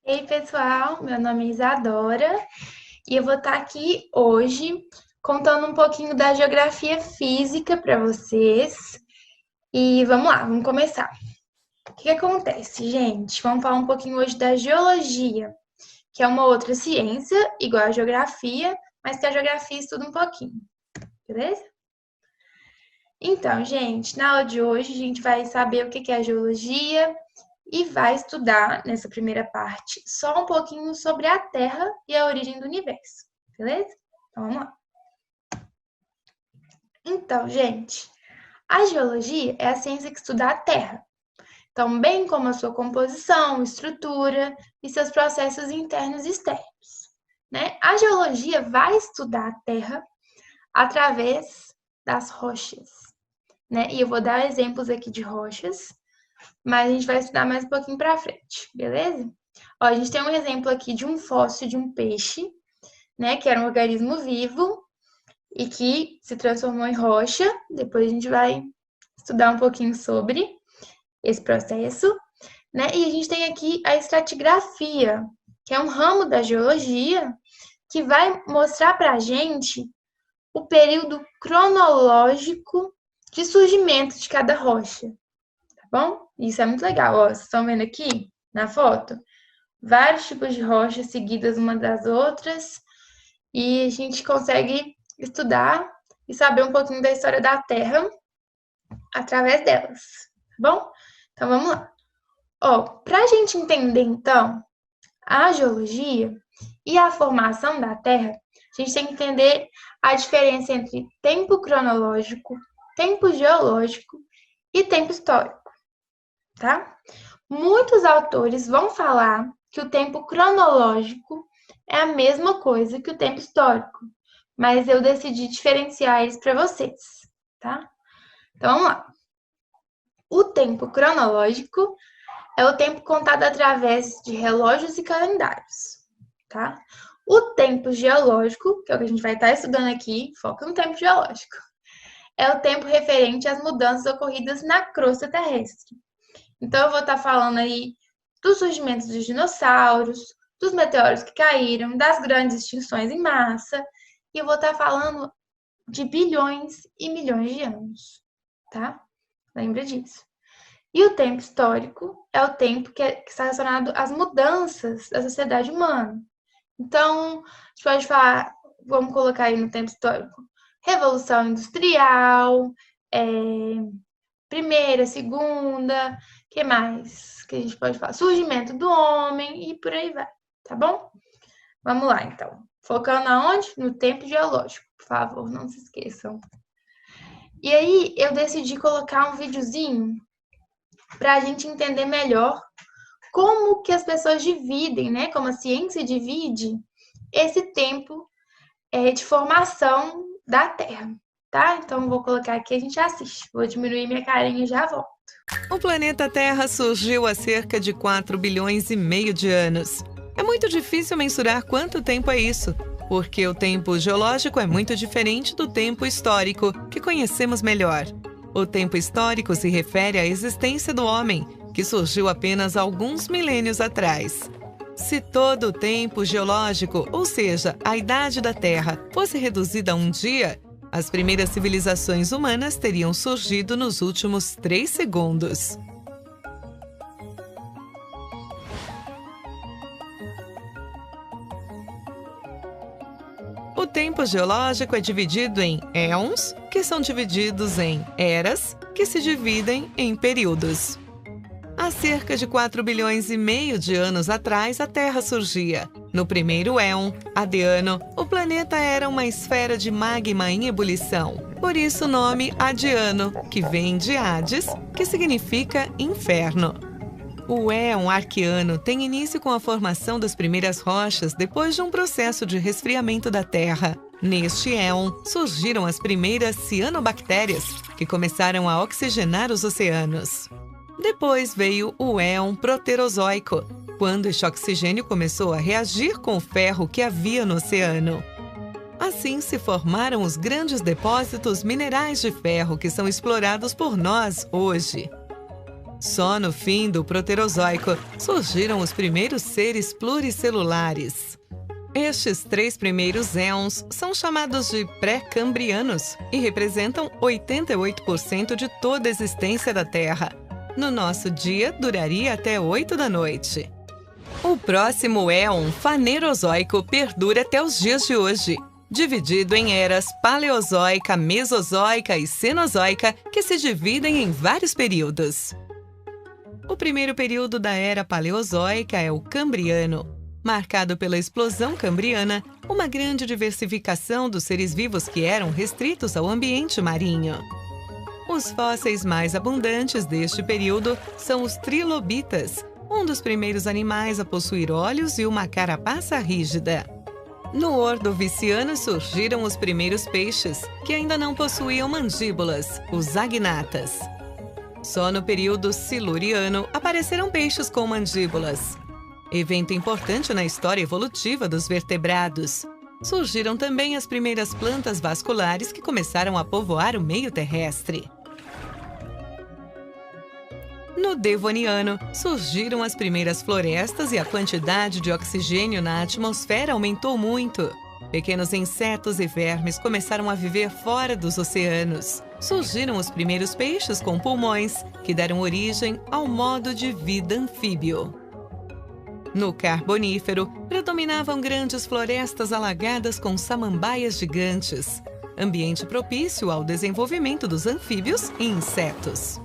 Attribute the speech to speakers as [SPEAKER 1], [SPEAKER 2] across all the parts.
[SPEAKER 1] Ei, pessoal, meu nome é Isadora e eu vou estar aqui hoje contando um pouquinho da geografia física para vocês. E vamos lá, vamos começar. O que acontece, gente? Vamos falar um pouquinho hoje da geologia, que é uma outra ciência, igual a geografia, mas que a geografia estuda um pouquinho, beleza? Então, gente, na aula de hoje a gente vai saber o que é a geologia e vai estudar, nessa primeira parte, só um pouquinho sobre a Terra e a origem do universo, beleza? Então, vamos lá. Então, gente, a geologia é a ciência que estuda a Terra, então, bem como a sua composição, estrutura e seus processos internos e externos, né? A geologia vai estudar a Terra através das rochas, né? E eu vou dar exemplos aqui de rochas, mas a gente vai estudar mais um pouquinho para frente, beleza? Ó, a gente tem um exemplo aqui de um fóssil de um peixe, né, que era um organismo vivo e que se transformou em rocha. Depois a gente vai estudar um pouquinho sobre esse processo, né? E a gente tem aqui a estratigrafia, que é um ramo da geologia que vai mostrar para a gente o período cronológico de surgimento de cada rocha, tá bom? Isso é muito legal, ó, vocês estão vendo aqui na foto? Vários tipos de rochas seguidas uma das outras, e a gente consegue estudar e saber um pouquinho da história da Terra através delas, tá bom? Então vamos lá. Ó, para a gente entender então a geologia e a formação da Terra, a gente tem que entender a diferença entre tempo cronológico, tempo geológico e tempo histórico, tá? Muitos autores vão falar que o tempo cronológico é a mesma coisa que o tempo histórico, mas eu decidi diferenciar eles para vocês, tá? Então vamos lá. O tempo cronológico é o tempo contado através de relógios e calendários, tá? O tempo geológico, que é o que a gente vai estar estudando aqui, foca no tempo geológico, é o tempo referente às mudanças ocorridas na crosta terrestre. Então, eu vou estar falando aí dos surgimentos dos dinossauros, dos meteoros que caíram, das grandes extinções em massa, e eu vou estar falando de bilhões e milhões de anos, tá? Lembra disso. E o tempo histórico é o tempo que está relacionado às mudanças da sociedade humana. Então, a gente pode falar, vamos colocar aí no tempo histórico, Revolução Industrial, Primeira, Segunda, que mais que a gente pode falar? Surgimento do homem e por aí vai, tá bom? Vamos lá, então. Focando aonde? No tempo geológico, por favor, não se esqueçam. E aí, eu decidi colocar um videozinho para a gente entender melhor como que as pessoas dividem, né? Como a ciência divide esse tempo de formação da Terra, tá? Então, vou colocar aqui e a gente assiste. Vou diminuir minha carinha e já volto.
[SPEAKER 2] O planeta Terra surgiu há cerca de 4 bilhões e meio de anos. É muito difícil mensurar quanto tempo é isso, porque o tempo geológico é muito diferente do tempo histórico, que conhecemos melhor. O tempo histórico se refere à existência do homem, que surgiu apenas alguns milênios atrás. Se todo o tempo geológico, ou seja, a idade da Terra, fosse reduzida a um dia, as primeiras civilizações humanas teriam surgido nos últimos 3 segundos. O tempo geológico é dividido em éons, que são divididos em eras, que se dividem em períodos. Há cerca de 4 bilhões e meio de anos atrás, a Terra surgia. No primeiro éon, Adiano, o planeta era uma esfera de magma em ebulição. Por isso o nome Adiano, que vem de Hades, que significa inferno. O éon Arqueano tem início com a formação das primeiras rochas depois de um processo de resfriamento da Terra. Neste éon, surgiram as primeiras cianobactérias, que começaram a oxigenar os oceanos. Depois veio o éon Proterozoico, quando este oxigênio começou a reagir com o ferro que havia no oceano. Assim se formaram os grandes depósitos minerais de ferro que são explorados por nós hoje. Só no fim do Proterozoico surgiram os primeiros seres pluricelulares. Estes 3 primeiros éons são chamados de pré-cambrianos e representam 88% de toda a existência da Terra. No nosso dia, duraria até 8 da noite. O próximo éon fanerozoico perdura até os dias de hoje, dividido em eras paleozoica, mesozoica e cenozoica, que se dividem em vários períodos. O primeiro período da era paleozoica é o Cambriano, marcado pela explosão cambriana, uma grande diversificação dos seres vivos que eram restritos ao ambiente marinho. Os fósseis mais abundantes deste período são os trilobitas, um dos primeiros animais a possuir olhos e uma carapaça rígida. No Ordoviciano surgiram os primeiros peixes, que ainda não possuíam mandíbulas, os agnatas. Só no período Siluriano apareceram peixes com mandíbulas. Evento importante na história evolutiva dos vertebrados. Surgiram também as primeiras plantas vasculares que começaram a povoar o meio terrestre. No Devoniano, surgiram as primeiras florestas e a quantidade de oxigênio na atmosfera aumentou muito. Pequenos insetos e vermes começaram a viver fora dos oceanos. Surgiram os primeiros peixes com pulmões, que deram origem ao modo de vida anfíbio. No Carbonífero, predominavam grandes florestas alagadas com samambaias gigantes, ambiente propício ao desenvolvimento dos anfíbios e insetos.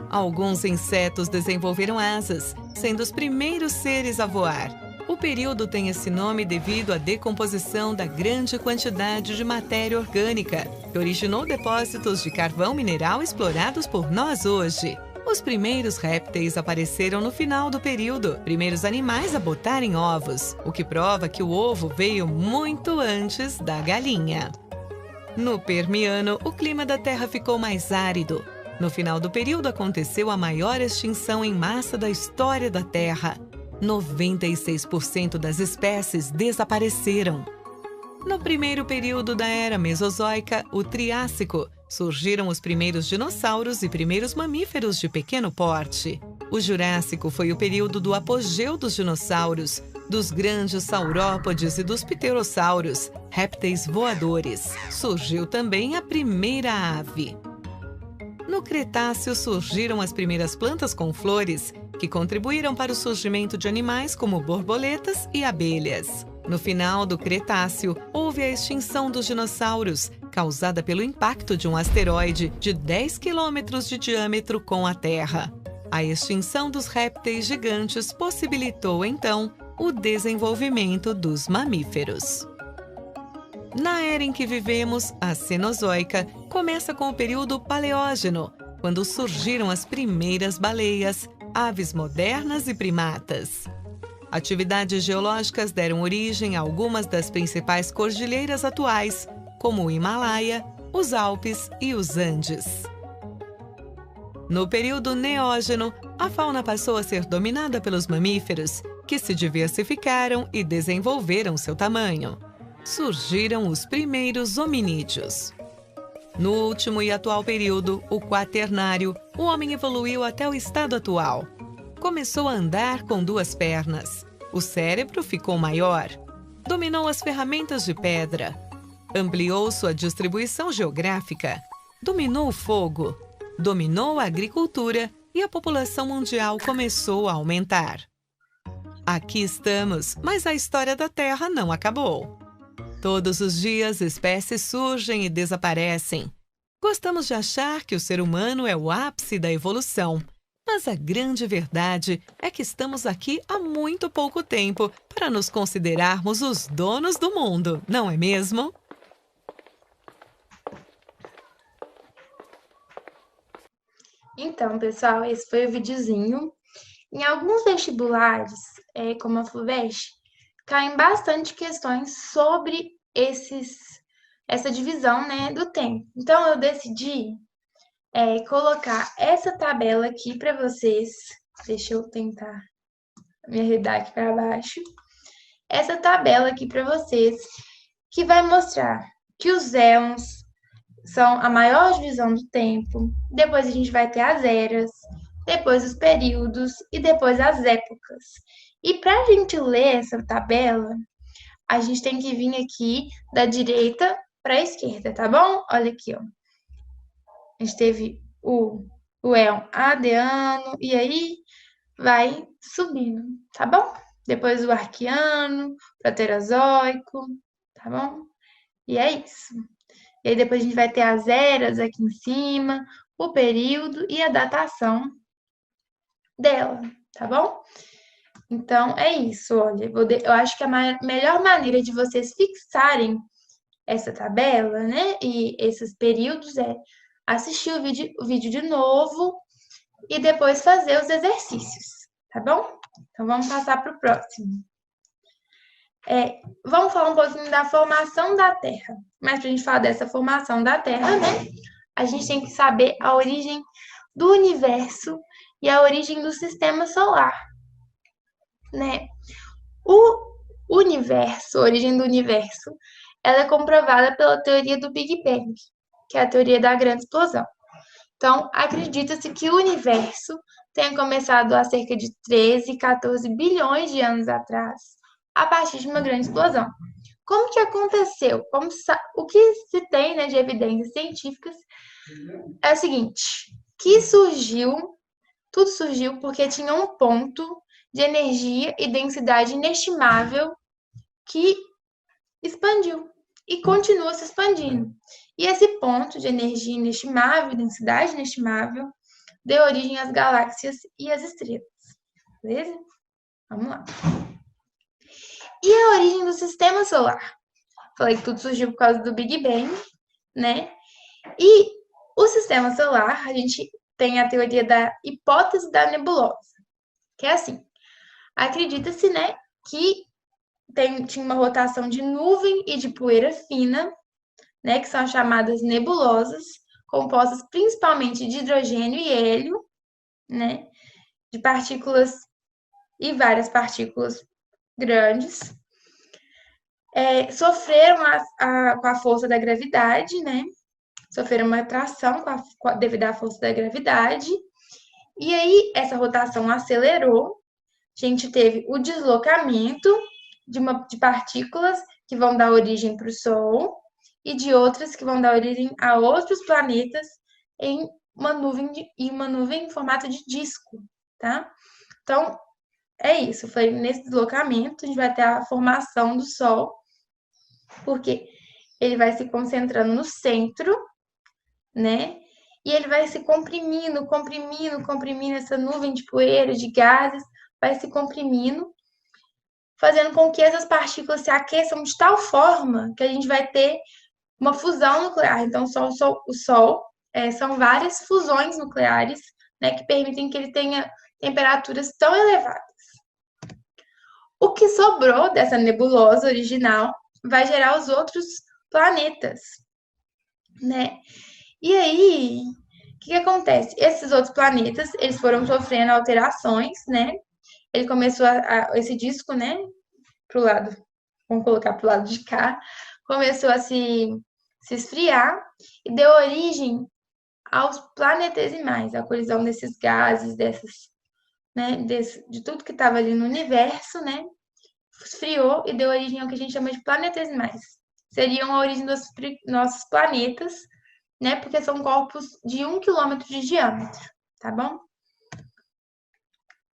[SPEAKER 2] Alguns insetos desenvolveram asas, sendo os primeiros seres a voar. O período tem esse nome devido à decomposição da grande quantidade de matéria orgânica, que originou depósitos de carvão mineral explorados por nós hoje. Os primeiros répteis apareceram no final do período, primeiros animais a botarem ovos, o que prova que o ovo veio muito antes da galinha. No Permiano, o clima da Terra ficou mais árido. No final do período aconteceu a maior extinção em massa da história da Terra. 96% das espécies desapareceram. No primeiro período da Era Mesozoica, o Triássico, surgiram os primeiros dinossauros e primeiros mamíferos de pequeno porte. O Jurássico foi o período do apogeu dos dinossauros, dos grandes saurópodes e dos pterossauros, répteis voadores. Surgiu também a primeira ave. No Cretáceo surgiram as primeiras plantas com flores, que contribuíram para o surgimento de animais como borboletas e abelhas. No final do Cretáceo, houve a extinção dos dinossauros, causada pelo impacto de um asteroide de 10 quilômetros de diâmetro com a Terra. A extinção dos répteis gigantes possibilitou, então, o desenvolvimento dos mamíferos. Na era em que vivemos, a Cenozoica, começa com o período Paleógeno, quando surgiram as primeiras baleias, aves modernas e primatas. Atividades geológicas deram origem a algumas das principais cordilheiras atuais, como o Himalaia, os Alpes e os Andes. No período Neógeno, a fauna passou a ser dominada pelos mamíferos, que se diversificaram e desenvolveram seu tamanho. Surgiram os primeiros hominídeos. No último e atual período, o Quaternário, o homem evoluiu até o estado atual. Começou a andar com 2 pernas. O cérebro ficou maior. Dominou as ferramentas de pedra. Ampliou sua distribuição geográfica. Dominou o fogo. Dominou a agricultura e a população mundial começou a aumentar. Aqui estamos, mas a história da Terra não acabou. Todos os dias, espécies surgem e desaparecem. Gostamos de achar que o ser humano é o ápice da evolução, mas a grande verdade é que estamos aqui há muito pouco tempo para nos considerarmos os donos do mundo, não é mesmo?
[SPEAKER 1] Então, pessoal, esse foi o videozinho. Em alguns vestibulares, como a FUVEST, caem bastante questões sobre essa divisão, né, do tempo. Então, eu decidi colocar essa tabela aqui para vocês. Deixa eu tentar me arredar aqui para baixo. Essa tabela aqui para vocês, que vai mostrar que os éons são a maior divisão do tempo. Depois a gente vai ter as eras, depois os períodos e depois as épocas. E para a gente ler essa tabela, a gente tem que vir aqui da direita para a esquerda, tá bom? Olha aqui, ó. A gente teve o éon Adeano, e aí vai subindo, tá bom? Depois o Arqueano, Proterozoico, tá bom? E é isso. E aí depois a gente vai ter as eras aqui em cima, o período e a datação dela, tá bom? Então é isso, olha. Eu acho que a melhor maneira de vocês fixarem essa tabela, né? E esses períodos é assistir o vídeo de novo e depois fazer os exercícios, tá bom? Então vamos passar para o próximo. Vamos falar um pouquinho da formação da Terra. Mas para a gente falar dessa formação da Terra, né? A gente tem que saber a origem do universo e a origem do sistema solar, né? O universo, a origem do universo, ela é comprovada pela teoria do Big Bang, que é a teoria da grande explosão. Então, acredita-se que o universo tenha começado há cerca de 13, 14 bilhões de anos atrás, a partir de uma grande explosão. Como que aconteceu? O que se tem, né, de evidências científicas é o seguinte, que tudo surgiu porque tinha um ponto de energia e densidade inestimável que expandiu e continua se expandindo. E esse ponto de energia inestimável, densidade inestimável, deu origem às galáxias e às estrelas. Beleza? Vamos lá. E a origem do sistema solar? Falei que tudo surgiu por causa do Big Bang, né? E o sistema solar, a gente tem a teoria da hipótese da nebulosa, que é assim. Acredita-se, né, que tinha uma rotação de nuvem e de poeira fina, né, que são chamadas nebulosas, compostas principalmente de hidrogênio e hélio, né, de partículas e várias partículas grandes, sofreram com a força da gravidade, né, sofreram uma atração devido à força da gravidade, e aí essa rotação acelerou, a gente teve o deslocamento de partículas que vão dar origem para o Sol e de outras que vão dar origem a outros planetas em uma nuvem em formato de disco, tá? Então, é isso. Foi nesse deslocamento a gente vai ter a formação do Sol, porque ele vai se concentrando no centro, né? E ele vai se comprimindo essa nuvem de poeira, de gases, vai se comprimindo, fazendo com que essas partículas se aqueçam de tal forma que a gente vai ter uma fusão nuclear. Então, o Sol são várias fusões nucleares, né, que permitem que ele tenha temperaturas tão elevadas. O que sobrou dessa nebulosa original vai gerar os outros planetas, né? E aí, o que acontece? Esses outros planetas, eles foram sofrendo alterações, né? Ele começou esse disco, né, pro lado, vamos colocar pro lado de cá, começou a se esfriar e deu origem aos planetesimais, a colisão desses gases, né, de tudo que estava ali no universo, né, esfriou e deu origem ao que a gente chama de planetesimais. Seriam a origem dos nossos planetas, né, porque são corpos de 1 quilômetro de diâmetro, tá bom?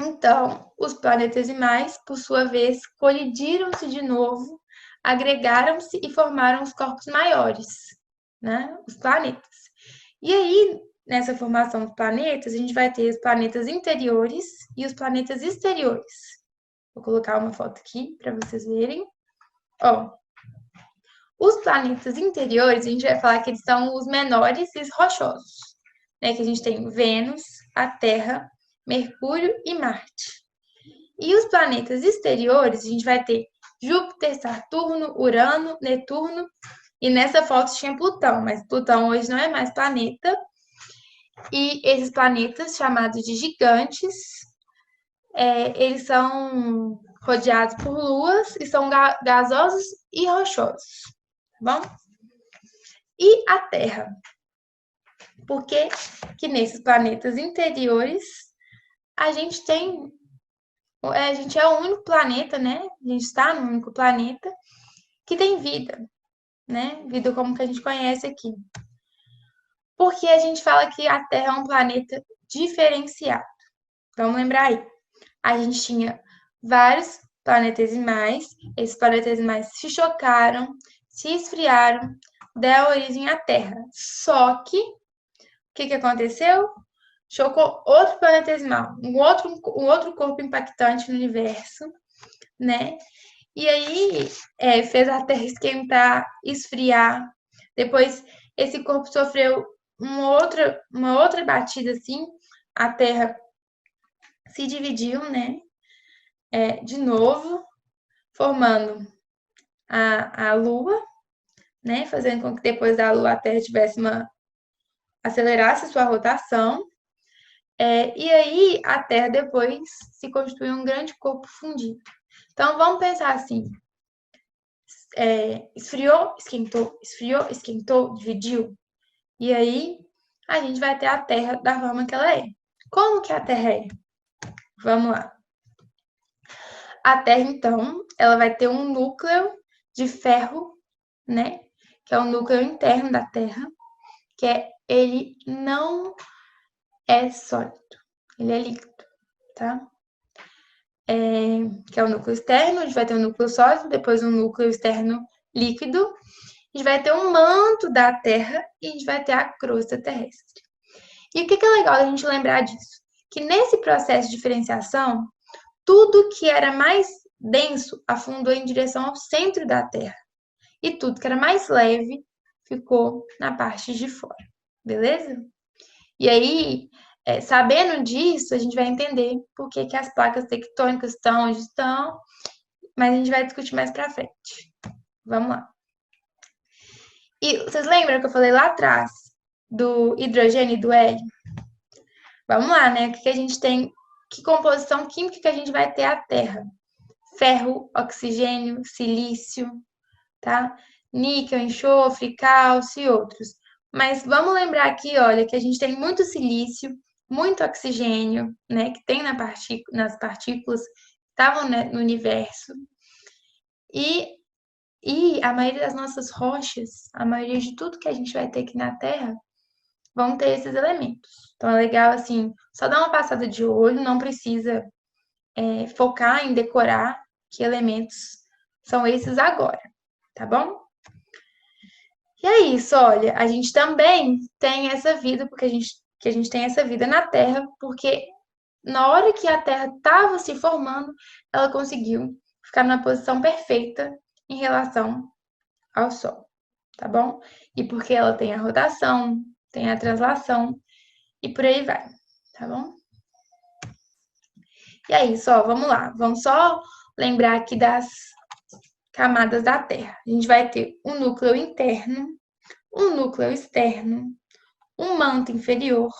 [SPEAKER 1] Então, os planetesimais, por sua vez, colidiram-se de novo, agregaram-se e formaram os corpos maiores, né? Os planetas. E aí, nessa formação dos planetas, a gente vai ter os planetas interiores e os planetas exteriores. Vou colocar uma foto aqui para vocês verem. Ó, os planetas interiores, a gente vai falar que eles são os menores e os rochosos, né? Que a gente tem Vênus, a Terra, Mercúrio e Marte. E os planetas exteriores, a gente vai ter Júpiter, Saturno, Urano, Netuno, e nessa foto tinha Plutão, mas Plutão hoje não é mais planeta. E esses planetas, chamados de gigantes, eles são rodeados por luas e são gasosos e rochosos, tá bom? E a Terra? Por que nesses planetas interiores a gente a gente é o único planeta, né? A gente está no único planeta que tem vida, né? Vida como que a gente conhece aqui. Porque a gente fala que a Terra é um planeta diferenciado. Vamos lembrar aí. A gente tinha vários planetesimais, esses planetesimais se chocaram, se esfriaram, deram origem à Terra. Só que, o que aconteceu? Chocou outro planetesimal, um outro corpo impactante no universo, né? E aí fez a Terra esquentar, esfriar. Depois esse corpo sofreu uma outra batida assim, a Terra se dividiu, né? De novo, formando a Lua, né? Fazendo com que depois da Lua a Terra acelerasse sua rotação. E aí a Terra depois se constituiu um grande corpo fundido. Então vamos pensar assim: esfriou, esquentou, dividiu. E aí a gente vai ter a Terra da forma que ela é. Como que a Terra é? Vamos lá. A Terra, então, ela vai ter um núcleo de ferro, né? Que é o núcleo interno da Terra, ele não é sólido, ele é líquido, tá? Que é o núcleo externo, a gente vai ter um núcleo sólido, depois um núcleo externo líquido, a gente vai ter um manto da Terra e a gente vai ter a crosta terrestre. E o que é legal a gente lembrar disso? Que nesse processo de diferenciação, tudo que era mais denso afundou em direção ao centro da Terra. E tudo que era mais leve ficou na parte de fora. Beleza? E aí, sabendo disso, a gente vai entender por que as placas tectônicas estão onde estão, mas a gente vai discutir mais pra frente. Vamos lá. E vocês lembram que eu falei lá atrás do hidrogênio e do hélio? Vamos lá, né? O que a gente tem? Que composição química que a gente vai ter a Terra? Ferro, oxigênio, silício, tá? Níquel, enxofre, cálcio e outros. Mas vamos lembrar aqui, olha, que a gente tem muito silício, muito oxigênio, né? Que tem nas partículas que estavam, né, no universo. E a maioria das nossas rochas, a maioria de tudo que a gente vai ter aqui na Terra, vão ter esses elementos. Então é legal, assim, só dar uma passada de olho, não precisa focar em decorar que elementos são esses agora, tá bom? E é isso, olha, a gente também tem essa vida, porque a gente tem essa vida na Terra, porque na hora que a Terra estava se formando, ela conseguiu ficar na posição perfeita em relação ao Sol, tá bom? E porque ela tem a rotação, tem a translação e por aí vai, tá bom? E é isso, ó, vamos lá. Vamos só lembrar aqui das camadas da Terra. A gente vai ter um núcleo interno, um núcleo externo, um manto inferior,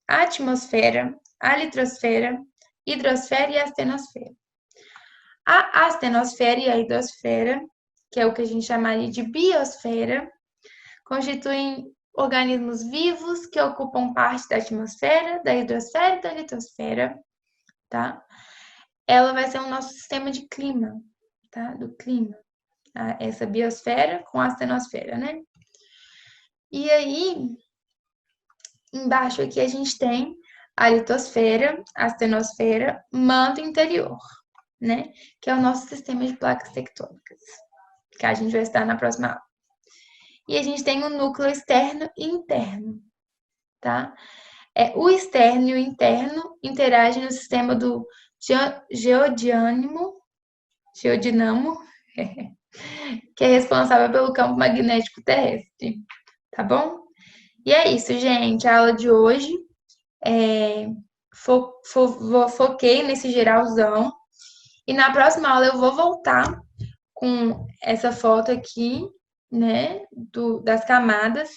[SPEAKER 1] a atmosfera, a litrosfera, hidrosfera e a astenosfera. A astenosfera e a hidrosfera, que é o que a gente chamaria de biosfera, constituem organismos vivos que ocupam parte da atmosfera, da hidrosfera e da litosfera, tá? Ela vai ser o nosso sistema de clima, tá? Do clima. Essa biosfera com a astenosfera, né? E aí, embaixo aqui a gente tem a litosfera, a astenosfera, manto interior, né? Que é o nosso sistema de placas tectônicas, que a gente vai estudar na próxima aula. E a gente tem o núcleo externo e interno, tá? O externo e o interno interagem no sistema do geodinamo, que é responsável pelo campo magnético terrestre, tá bom? E é isso, gente. A aula de hoje foquei nesse geralzão. E na próxima aula eu vou voltar com essa foto aqui, né, das camadas.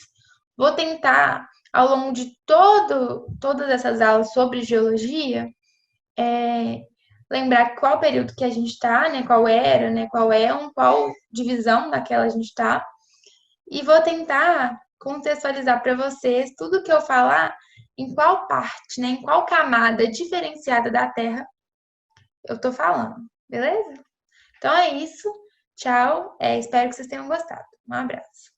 [SPEAKER 1] Vou tentar, ao longo de todas essas aulas sobre geologia, lembrar qual período que a gente está, né, qual era, né, qual divisão daquela a gente está. E vou tentar contextualizar para vocês tudo que eu falar em qual parte, né, em qual camada diferenciada da Terra eu tô falando, beleza? Então é isso. Tchau. Espero que vocês tenham gostado. Um abraço.